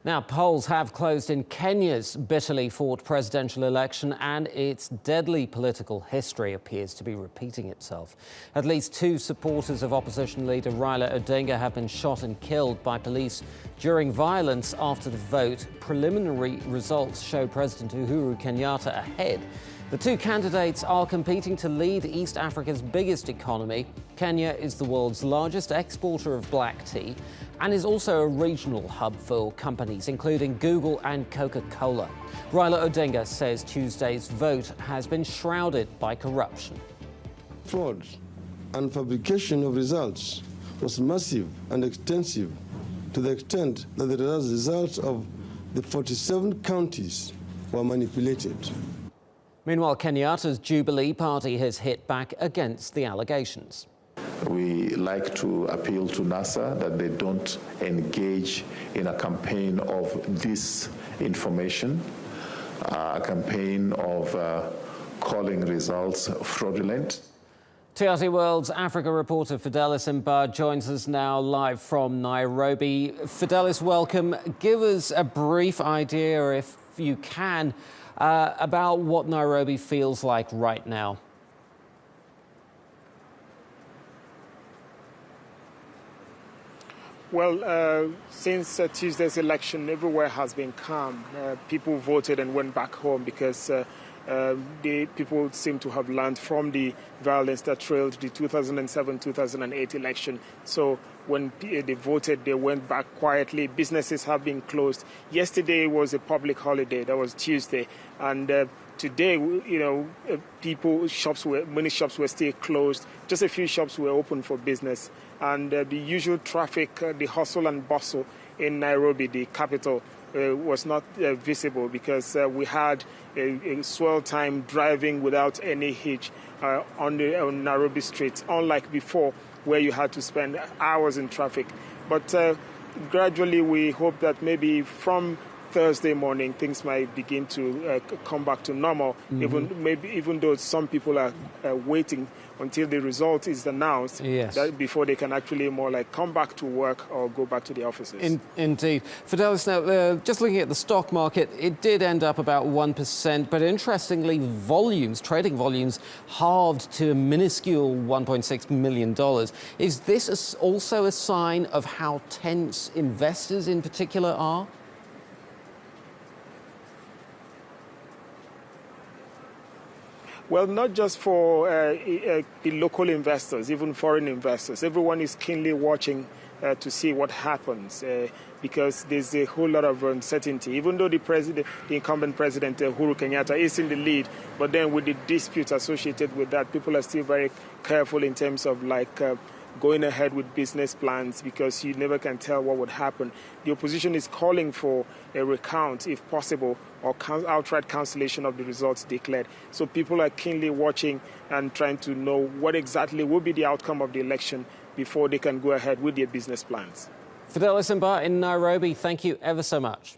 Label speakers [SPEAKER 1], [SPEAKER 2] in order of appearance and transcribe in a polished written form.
[SPEAKER 1] Now, polls have closed in Kenya's bitterly fought presidential election, and its deadly political history appears to be repeating itself. At least two supporters of opposition leader Raila Odinga have been shot and killed by police during violence after the vote. Preliminary results show President Uhuru Kenyatta ahead. The two candidates are competing to lead East Africa's biggest economy. Kenya is the world's largest exporter of black tea and is also a regional hub for companies including Google and Coca-Cola. Raila Odinga says Tuesday's vote has been shrouded by corruption.
[SPEAKER 2] Fraud and fabrication of results was massive and extensive to the extent that the results of the 47 counties were manipulated.
[SPEAKER 1] Meanwhile, Kenyatta's Jubilee Party has hit back against the allegations.
[SPEAKER 3] We like to appeal to NASA that they don't engage in a campaign of disinformation, a campaign of calling results fraudulent.
[SPEAKER 1] TRT World Africa reporter Fidelis Mbah joins us now live from Nairobi. Fidelis, welcome. Give us a brief idea, if you can, about what Nairobi feels like right now.
[SPEAKER 4] Well, since Tuesday's election, everywhere has been calm. People voted and went back home because the people seem to have learned from the violence that trailed the 2007-2008 election. So when they voted, they went back quietly. Businesses have been closed. Yesterday was a public holiday. That was Tuesday. And today, many shops were still closed. Just a few shops were open for business. And the usual traffic, the hustle and bustle in Nairobi, the capital, was not visible because we had a swell time driving without any hitch on Nairobi streets, unlike before where you had to spend hours in traffic. But gradually we hope that maybe from Thursday morning things might begin to come back to normal, even though some people are waiting until the result is announced, that before they can actually more like come back to work or go back to the offices.
[SPEAKER 1] Indeed. Fidelis, now, just looking at the stock market, it did end up about 1%, but interestingly, trading volumes halved to a minuscule $1.6 million. Is this also a sign of how tense investors in particular are?
[SPEAKER 4] Well, not just for the local investors, even foreign investors. Everyone is keenly watching to see what happens because there's a whole lot of uncertainty. Even though the incumbent president, Uhuru Kenyatta, is in the lead, but then with the disputes associated with that, people are still very careful in terms of going ahead with business plans because you never can tell what would happen. The opposition is calling for a recount, if possible, or outright cancellation of the results declared. So people are keenly watching and trying to know what exactly will be the outcome of the election before they can go ahead with their business plans.
[SPEAKER 1] Fidelis Mbah in Nairobi, thank you ever so much.